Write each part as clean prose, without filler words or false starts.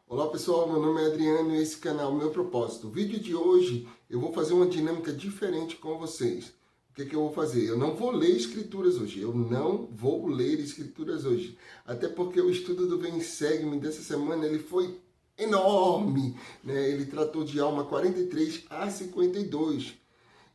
Olá pessoal, meu nome é Adriano e esse canal é o Meu Propósito. O vídeo de hoje eu vou fazer uma dinâmica diferente com vocês. O que eu vou fazer? Eu não vou ler escrituras hoje, Até porque o estudo do Vem Segue-me dessa semana ele foi enorme, né? Ele tratou de alma 43 a 52.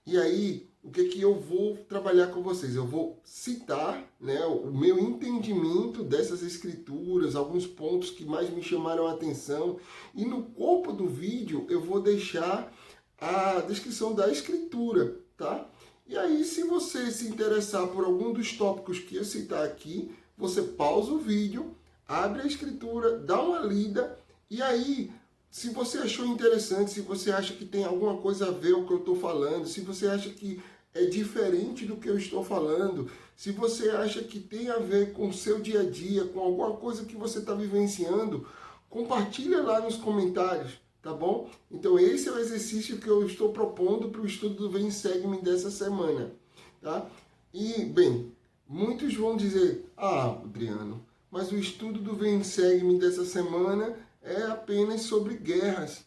E aí, o que eu vou trabalhar com vocês? Eu vou citar, né, o meu entendimento dessas escrituras, alguns pontos que mais me chamaram a atenção. E no corpo do vídeo eu vou deixar a descrição da escritura, tá? E aí, se você se interessar por algum dos tópicos que eu citar aqui, você pausa o vídeo, abre a escritura, dá uma lida e aí se você achou interessante, se você acha que tem alguma coisa a ver com o que eu estou falando, se você acha que é diferente do que eu estou falando, se você acha que tem a ver com o seu dia a dia, com alguma coisa que você está vivenciando, compartilha lá nos comentários, tá bom? Então esse é o exercício que eu estou propondo para o estudo do Vem Segue-me dessa semana, tá? E, bem, muitos vão dizer, Adriano, mas o estudo do Vem Segue-me dessa semana é apenas sobre guerras.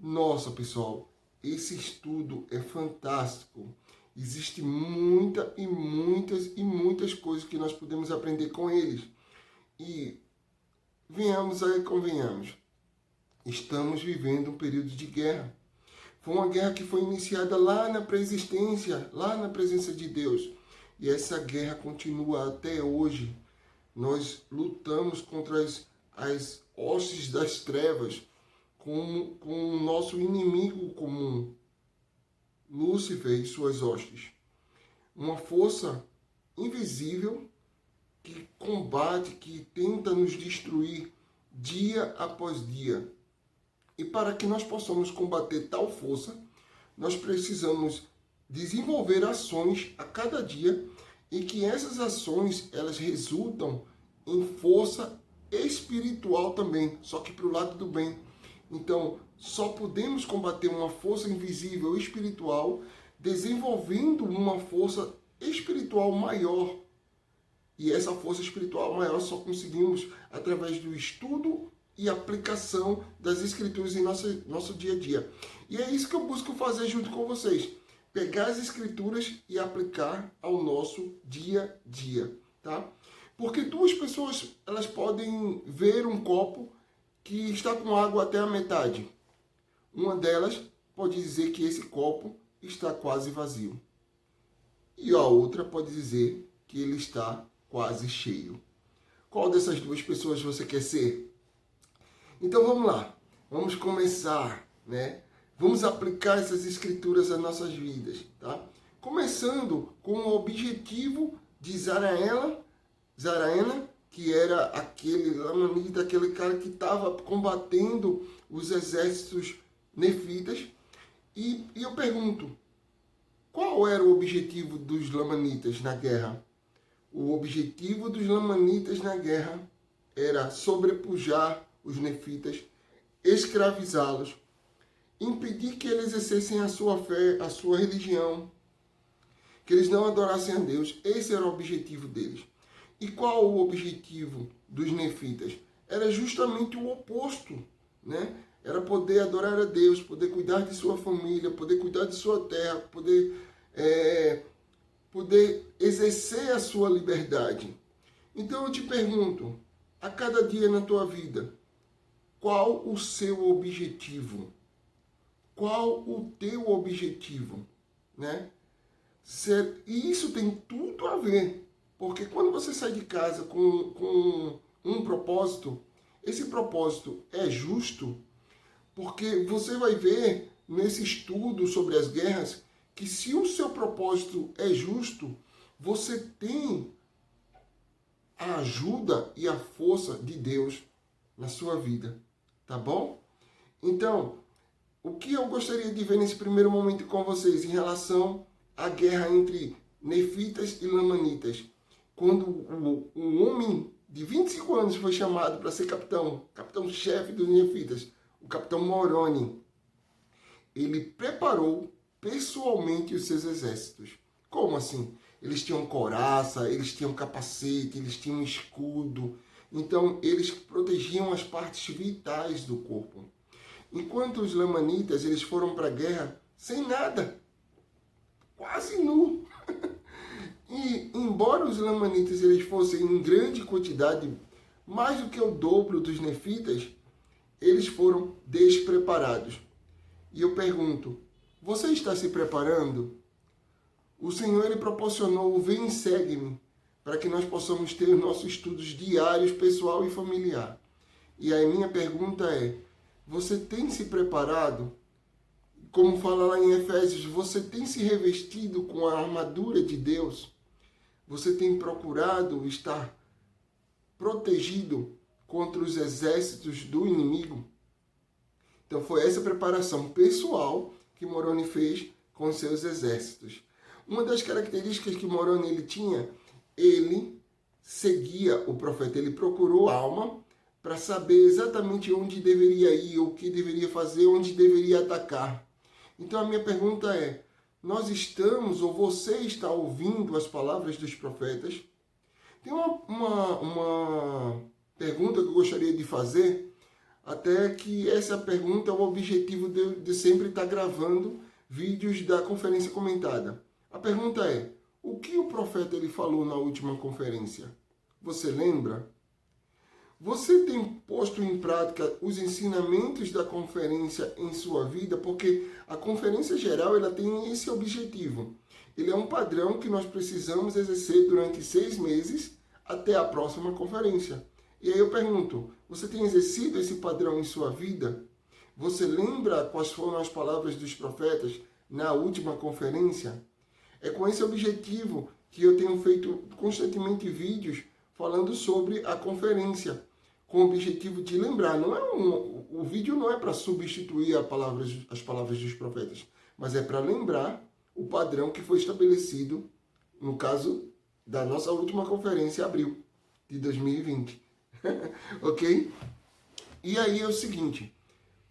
Nossa, pessoal, esse estudo é fantástico. Existe muitas coisas que nós podemos aprender com eles. E venhamos aí, convenhamos. Estamos vivendo um período de guerra. Foi uma guerra que foi iniciada lá na pré-existência, lá na presença de Deus. E essa guerra continua até hoje. Nós lutamos contra as hostes das trevas, com o nosso inimigo comum, Lúcifer e suas hostes. Uma força invisível que combate, que tenta nos destruir dia após dia. E para que nós possamos combater tal força, nós precisamos desenvolver ações a cada dia e que essas ações elas resultam em força espiritual também, só que para o lado do bem. Então, só podemos combater uma força invisível espiritual desenvolvendo uma força espiritual maior. E essa força espiritual maior só conseguimos através do estudo e aplicação das escrituras em nosso dia a dia. E é isso que eu busco fazer junto com vocês. Pegar as escrituras e aplicar ao nosso dia a dia, tá? Porque duas pessoas, elas podem ver um copo que está com água até a metade. Uma delas pode dizer que esse copo está quase vazio. E a outra pode dizer que ele está quase cheio. Qual dessas duas pessoas você quer ser? Então vamos lá. Vamos começar, né? Vamos aplicar essas escrituras às nossas vidas, tá? Começando com o objetivo de Zaraena, que era aquele lamanita, aquele cara que estava combatendo os exércitos nefitas. E eu pergunto, qual era o objetivo dos lamanitas na guerra? O objetivo dos lamanitas na guerra era sobrepujar os nefitas, escravizá-los, impedir que eles exercessem a sua fé, a sua religião, que eles não adorassem a Deus. Esse era o objetivo deles. E qual o objetivo dos nefitas? Era justamente o oposto, né? Era poder adorar a Deus, poder cuidar de sua família, poder cuidar de sua terra, poder exercer a sua liberdade. Então eu te pergunto, a cada dia na tua vida, qual o seu objetivo? Qual o teu objetivo, né? E isso tem tudo a ver. Porque quando você sai de casa com um propósito, esse propósito é justo, porque você vai ver nesse estudo sobre as guerras que se o seu propósito é justo, você tem a ajuda e a força de Deus na sua vida, tá bom? Então, o que eu gostaria de ver nesse primeiro momento com vocês em relação à guerra entre nefitas e lamanitas? Quando um homem de 25 anos foi chamado para ser capitão-chefe dos nefitas, o capitão Moroni, ele preparou pessoalmente os seus exércitos. Como assim? Eles tinham couraça, eles tinham capacete, eles tinham escudo, Então, eles protegiam as partes vitais do corpo. Enquanto os lamanitas, eles foram para a guerra sem nada, quase nu. E, embora os lamanitas eles fossem em grande quantidade, mais do que o dobro dos nefitas, eles foram despreparados. E eu pergunto, você está se preparando? O Senhor ele proporcionou o Vem e Segue-me para que nós possamos ter os nossos estudos diários, pessoal e familiar. E aí minha pergunta é, você tem se preparado? Como fala lá em Efésios, você tem se revestido com a armadura de Deus? Você tem procurado estar protegido contra os exércitos do inimigo? Então foi essa preparação pessoal que Moroni fez com seus exércitos. Uma das características que Moroni ele tinha, ele seguia o profeta, ele procurou alma para saber exatamente onde deveria ir, o que deveria fazer, onde deveria atacar. Então a minha pergunta é, nós estamos ou você está ouvindo as palavras dos profetas? Tem uma pergunta que eu gostaria de fazer, até que essa pergunta é o objetivo de sempre estar gravando vídeos da conferência comentada. A pergunta é, o que o profeta ele falou na última conferência? Você lembra? Você tem posto em prática os ensinamentos da conferência em sua vida? Porque a conferência geral ela tem esse objetivo. Ele é um padrão que nós precisamos exercer durante 6 meses até a próxima conferência. E aí eu pergunto, você tem exercido esse padrão em sua vida? Você lembra quais foram as palavras dos profetas na última conferência? É com esse objetivo que eu tenho feito constantemente vídeos falando sobre a conferência, com o objetivo de lembrar. O vídeo não é para substituir as palavras dos profetas, mas é para lembrar o padrão que foi estabelecido, no caso da nossa última conferência, em abril de 2020. Ok? E aí é o seguinte,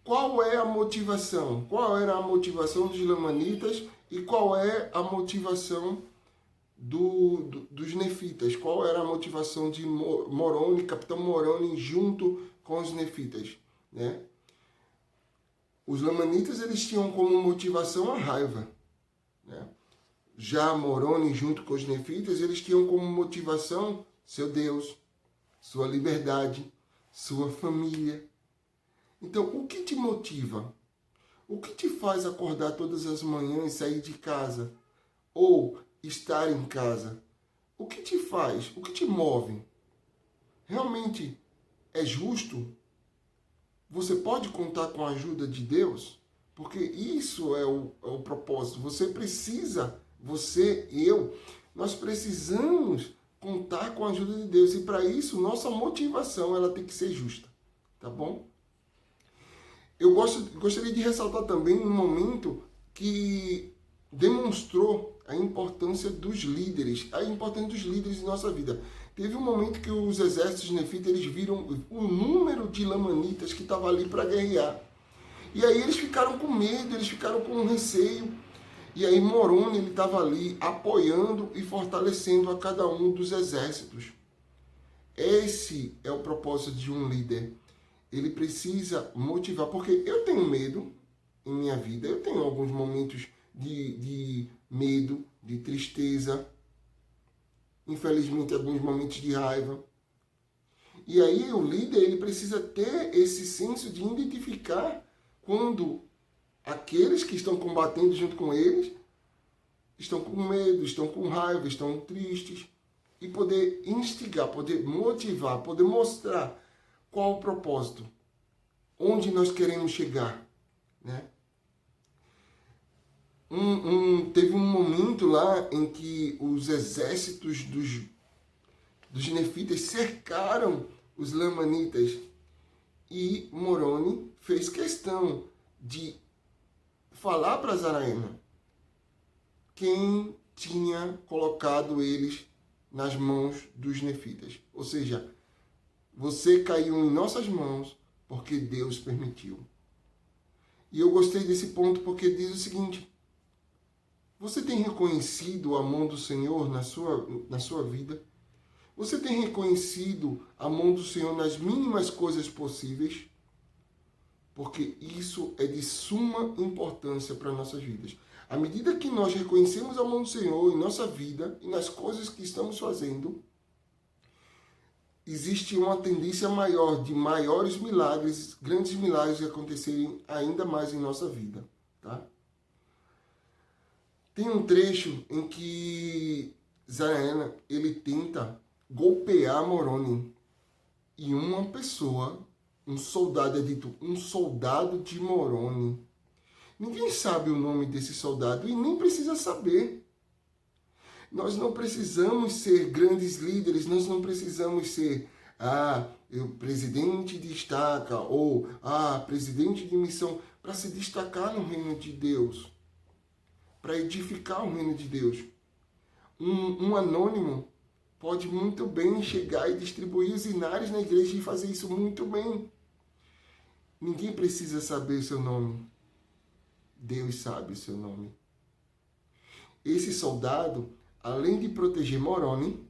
qual é a motivação? Qual era a motivação dos lamanitas e qual é a motivação dos nefitas? Qual era a motivação de Moroni, capitão Moroni, junto com os nefitas? Né? Os lamanitas eles tinham como motivação a raiva. Né? Já Moroni, junto com os nefitas, eles tinham como motivação seu Deus, sua liberdade, sua família. Então, o que te motiva? O que te faz acordar todas as manhãs e sair de casa? Ou estar em casa? O que te faz? O que te move? Realmente é justo? Você pode contar com a ajuda de Deus? Porque isso é o propósito. Você precisa, você, eu, nós precisamos contar com a ajuda de Deus. E para isso, nossa motivação ela tem que ser justa. Tá bom? Eu gostaria de ressaltar também um momento que demonstrou a importância dos líderes, em nossa vida. Teve um momento que os exércitos nefitas eles viram o número de lamanitas que estava ali para guerrear. E aí eles ficaram com medo, eles ficaram com receio. E aí Moroni ele estava ali apoiando e fortalecendo a cada um dos exércitos. Esse é o propósito de um líder. Ele precisa motivar, porque eu tenho medo em minha vida, eu tenho alguns momentos de medo, de tristeza, infelizmente alguns momentos de raiva. E aí o líder ele precisa ter esse senso de identificar quando aqueles que estão combatendo junto com eles estão com medo, estão com raiva, estão tristes, e poder instigar, poder motivar, poder mostrar qual o propósito, onde nós queremos chegar, né? Teve um momento lá em que os exércitos dos nefitas cercaram os lamanitas e Moroni fez questão de falar para Zaraena quem tinha colocado eles nas mãos dos nefitas. Ou seja, você caiu em nossas mãos porque Deus permitiu. E eu gostei desse ponto porque diz o seguinte: você tem reconhecido a mão do Senhor na sua vida? Você tem reconhecido a mão do Senhor nas mínimas coisas possíveis? Porque isso é de suma importância para nossas vidas. À medida que nós reconhecemos a mão do Senhor em nossa vida e nas coisas que estamos fazendo, existe uma tendência maior de maiores milagres, grandes milagres acontecerem ainda mais em nossa vida, tá? Tem um trecho em que Zaraena, ele tenta golpear Moroni e uma pessoa, um soldado, é dito, um soldado de Moroni. Ninguém sabe o nome desse soldado e nem precisa saber. Nós não precisamos ser grandes líderes, nós não precisamos ser presidente de estaca ou presidente de missão para se destacar no reino de Deus, para edificar o reino de Deus. Um anônimo pode muito bem chegar e distribuir os inários na igreja e fazer isso muito bem. Ninguém precisa saber o seu nome. Deus sabe o seu nome. Esse soldado, além de proteger Moroni,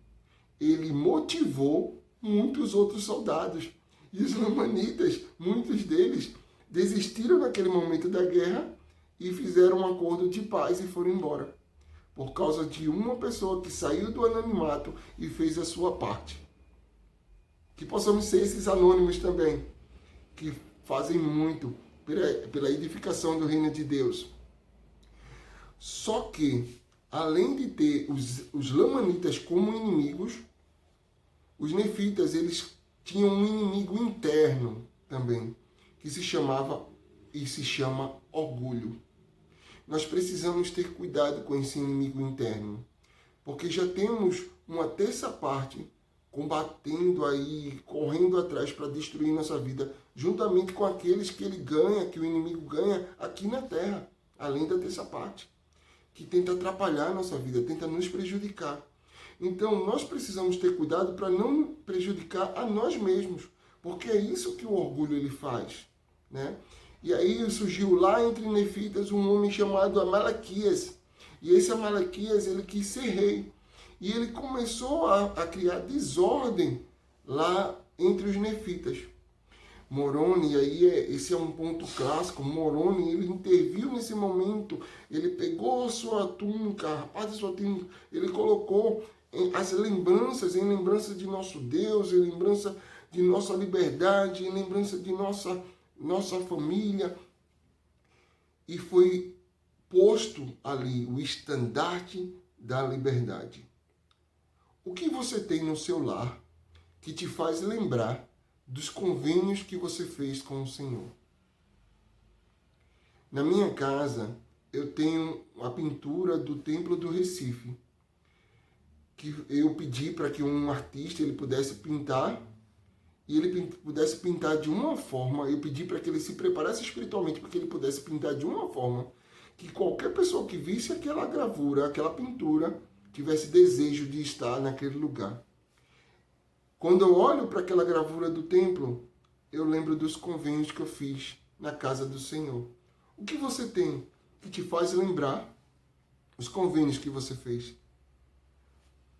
ele motivou muitos outros soldados. E os lamanitas, muitos deles, desistiram naquele momento da guerra e fizeram um acordo de paz e foram embora. Por causa de uma pessoa que saiu do anonimato e fez a sua parte. Que possamos ser esses anônimos também, que fazem muito pela edificação do reino de Deus. Só que, além de ter os lamanitas como inimigos, os nefitas, eles tinham um inimigo interno também, que se chamava e se chama orgulho. Nós precisamos ter cuidado com esse inimigo interno, porque já temos uma terça parte combatendo aí, correndo atrás para destruir nossa vida, juntamente com aqueles que ele ganha, que o inimigo ganha aqui na terra, além da terça parte, que tenta atrapalhar a nossa vida, tenta nos prejudicar. Então, nós precisamos ter cuidado para não prejudicar a nós mesmos, porque é isso que o orgulho ele faz, né? E aí surgiu lá entre nefitas um homem chamado Amalequias. E esse Amalequias, ele quis ser rei. E ele começou a criar desordem lá entre os nefitas. Moroni, aí esse é um ponto clássico, Moroni, ele interviu nesse momento, ele pegou a sua túnica, a rapaz da sua túnica, ele colocou as lembranças, em lembrança de nosso Deus, em lembrança de nossa liberdade, em lembrança de nossa família, e foi posto ali o estandarte da liberdade. O que você tem no seu lar que te faz lembrar dos convênios que você fez com o Senhor? Na minha casa, eu tenho a pintura do Templo do Recife, que eu pedi para que um artista ele pudesse pintar, e ele pudesse pintar de uma forma, eu pedi para que ele se preparasse espiritualmente, para que ele pudesse pintar de uma forma que qualquer pessoa que visse aquela gravura, aquela pintura, tivesse desejo de estar naquele lugar. Quando eu olho para aquela gravura do templo, eu lembro dos convênios que eu fiz na casa do Senhor. O que você tem que te faz lembrar os convênios que você fez?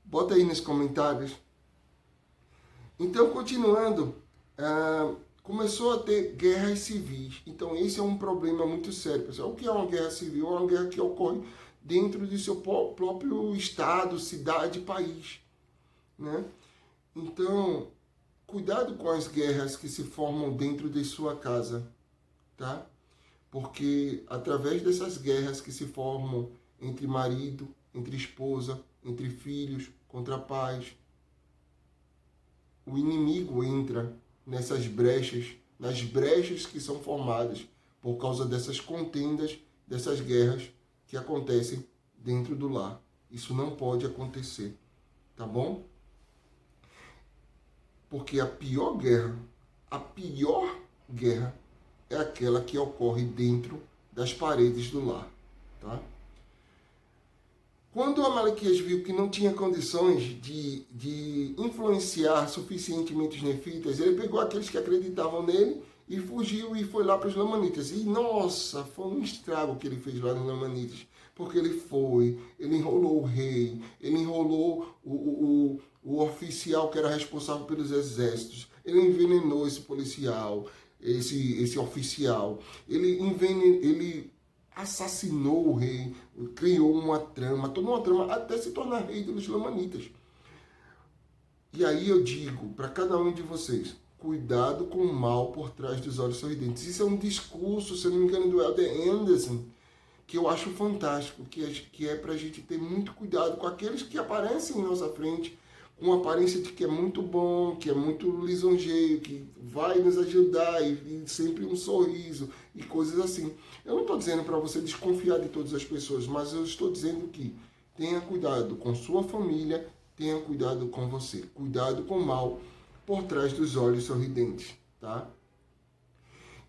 Bota aí nos comentários. Então, continuando, começou a ter guerras civis. Então, esse é um problema muito sério, pessoal. O que é uma guerra civil? É uma guerra que ocorre dentro do seu próprio estado, cidade, país, né? Então, cuidado com as guerras que se formam dentro de sua casa, tá? Porque através dessas guerras que se formam entre marido, entre esposa, entre filhos, contra pais, o inimigo entra nessas brechas, nas brechas que são formadas por causa dessas contendas, dessas guerras que acontecem dentro do lar. Isso não pode acontecer, tá bom? Porque a pior guerra é aquela que ocorre dentro das paredes do lar, tá? Quando Amalequias viu que não tinha condições de influenciar suficientemente os nefitas, ele pegou aqueles que acreditavam nele e fugiu e foi lá para os Lamanitas. E, nossa, foi um estrago que ele fez lá nos Lamanitas. Porque ele enrolou o rei, ele enrolou o oficial que era responsável pelos exércitos. Ele envenenou esse policial, esse oficial. Ele assassinou o rei, criou uma trama, toda uma trama até se tornar rei dos Lamanitas. E aí eu digo para cada um de vocês, cuidado com o mal por trás dos olhos sorridentes. Isso é um discurso, se eu não me engano, do Elder Anderson, que eu acho fantástico, que é para a gente ter muito cuidado com aqueles que aparecem em nossa frente com a aparência de que é muito bom, que é muito lisonjeio, que vai nos ajudar e sempre um sorriso e coisas assim. Eu não estou dizendo para você desconfiar de todas as pessoas, mas eu estou dizendo que tenha cuidado com sua família, tenha cuidado com você, cuidado com o mal por trás dos olhos sorridentes, tá?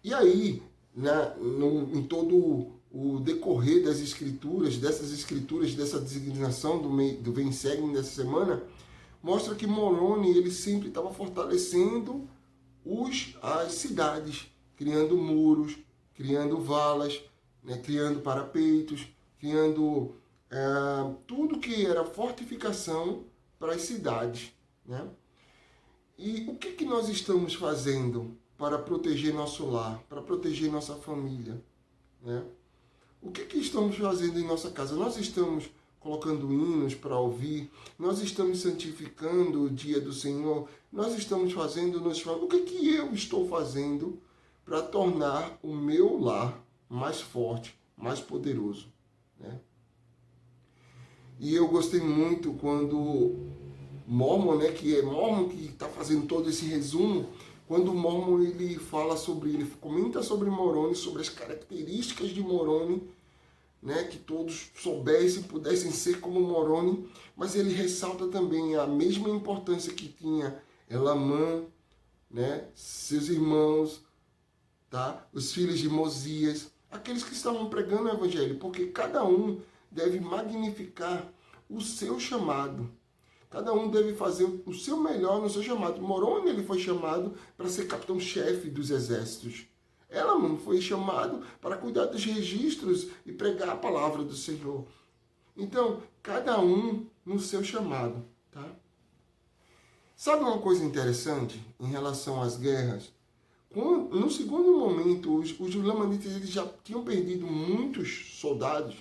E aí, em todo o decorrer das escrituras, dessa designação do Vem Segue dessa semana, mostra que Moroni ele sempre estava fortalecendo as cidades, criando muros, criando valas, né, criando parapeitos, criando tudo que era fortificação para as cidades, né? E o que nós estamos fazendo para proteger nosso lar, para proteger nossa família, né? O que estamos fazendo em nossa casa? Nós estamos colocando hinos para ouvir, nós estamos santificando o dia do Senhor, nós estamos fazendo, o que eu estou fazendo para tornar o meu lar mais forte, mais poderoso, né? E eu gostei muito quando Mormon, né, que é Mormon que está fazendo todo esse resumo, quando o Mormon ele comenta sobre Moroni, sobre as características de Moroni, né, que todos soubessem, pudessem ser como Moroni, mas ele ressalta também a mesma importância que tinha Elamã, né, seus irmãos, tá, os filhos de Mosias, aqueles que estavam pregando o evangelho, porque cada um deve magnificar o seu chamado. Cada um deve fazer o seu melhor no seu chamado. Moroni ele foi chamado para ser capitão-chefe dos exércitos. Elamã foi chamado para cuidar dos registros e pregar a palavra do Senhor. Então, cada um no seu chamado, tá? Sabe uma coisa interessante em relação às guerras? No segundo momento, os lamanitas eles já tinham perdido muitos soldados.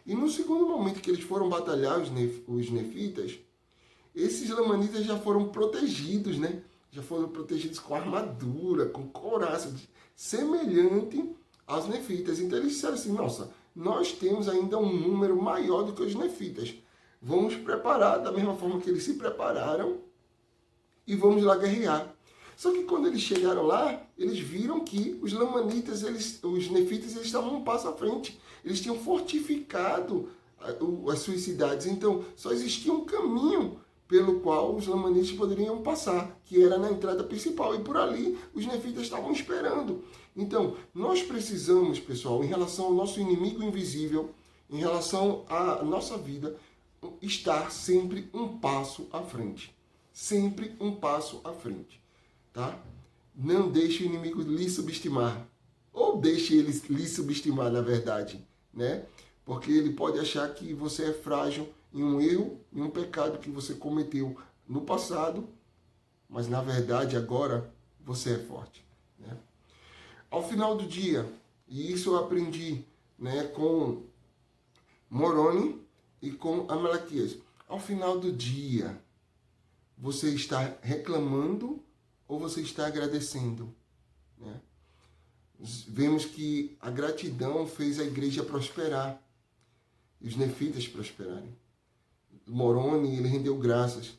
E no segundo momento que eles foram batalhar os nefitas, esses lamanitas já foram protegidos, né? Já foram protegidos com armadura, com couraça, semelhante aos nefitas. Então eles disseram assim, nossa, nós temos ainda um número maior do que os nefitas. Vamos preparar da mesma forma que eles se prepararam e vamos lá guerrear. Só que quando eles chegaram lá, eles viram que os lamanitas, os nefitas, eles estavam um passo à frente. Eles tinham fortificado as suas cidades. Então só existia um caminho pelo qual os lamanitas poderiam passar, que era na entrada principal, e por ali os nefitas estavam esperando. Então, nós precisamos, pessoal, em relação ao nosso inimigo invisível, em relação à nossa vida, estar sempre um passo à frente. Sempre um passo à frente, tá? Não deixe o inimigo lhe subestimar, ou deixe ele lhe subestimar, na verdade, né? Porque ele pode achar que você é frágil em um erro, em um pecado que você cometeu no passado, mas na verdade agora você é forte, né? Ao final do dia, e isso eu aprendi, né, com Moroni e com Amalequias, ao final do dia, você está reclamando ou você está agradecendo, né? Vemos que a gratidão fez a igreja prosperar, e os nefitas prosperarem. Moroni, ele rendeu graças.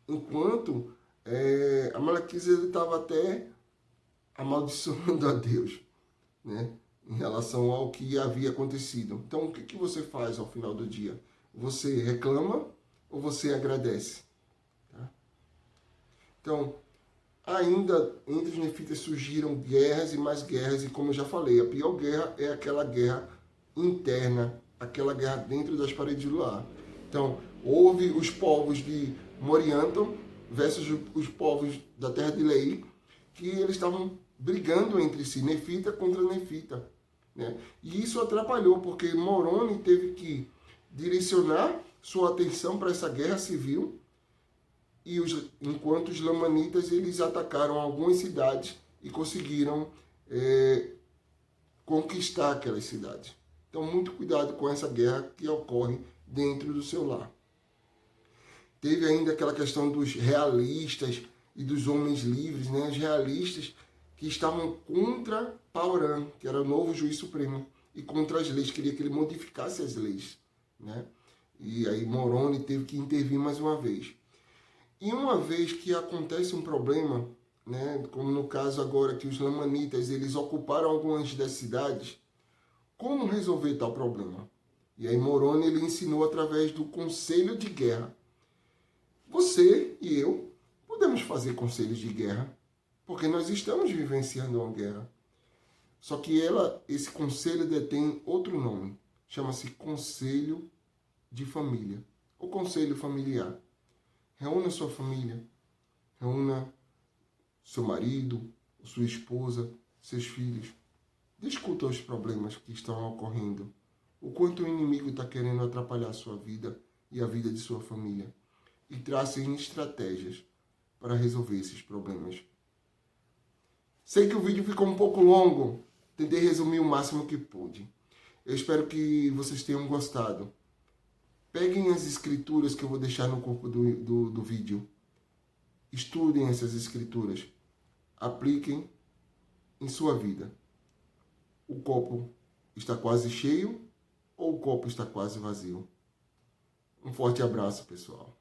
Enquanto Amalequias estava até amaldiçoando a Deus, né, em relação ao que havia acontecido. Então, o que você faz ao final do dia? Você reclama ou você agradece? Tá? Então, ainda entre os nefitas surgiram guerras e mais guerras, e como eu já falei, a pior guerra é aquela guerra interna, aquela guerra dentro das paredes do lar. Então, houve os povos de Morianton versus os povos da terra de Lei, que eles estavam brigando entre si, nefita contra nefita, né? E isso atrapalhou, porque Moroni teve que direcionar sua atenção para essa guerra civil, e enquanto os lamanitas eles atacaram algumas cidades e conseguiram conquistar aquelas cidades. Então, muito cuidado com essa guerra que ocorre dentro do seu lar. Teve ainda aquela questão dos realistas e dos homens livres, né? Os realistas que estavam contra Paurã, que era o novo juiz supremo, e contra as leis, queria que ele modificasse as leis, né? E aí Moroni teve que intervir mais uma vez. E uma vez que acontece um problema, né, como no caso agora que os lamanitas eles ocuparam algumas das cidades, como resolver tal problema? E aí Moroni ele ensinou através do conselho de guerra. Você e eu podemos fazer conselhos de guerra, porque nós estamos vivenciando uma guerra. Só que esse conselho detém outro nome, chama-se conselho de família, ou conselho familiar. Reúna sua família, reúna seu marido, sua esposa, seus filhos. Discuta os problemas que estão ocorrendo, o quanto o inimigo está querendo atrapalhar a sua vida e a vida de sua família. E tracem estratégias para resolver esses problemas. Sei que o vídeo ficou um pouco longo, tentei resumir o máximo que pude. Eu espero que vocês tenham gostado. Peguem as escrituras que eu vou deixar no corpo do vídeo. Estudem essas escrituras. Apliquem em sua vida. O copo está quase cheio ou o copo está quase vazio? Um forte abraço, pessoal.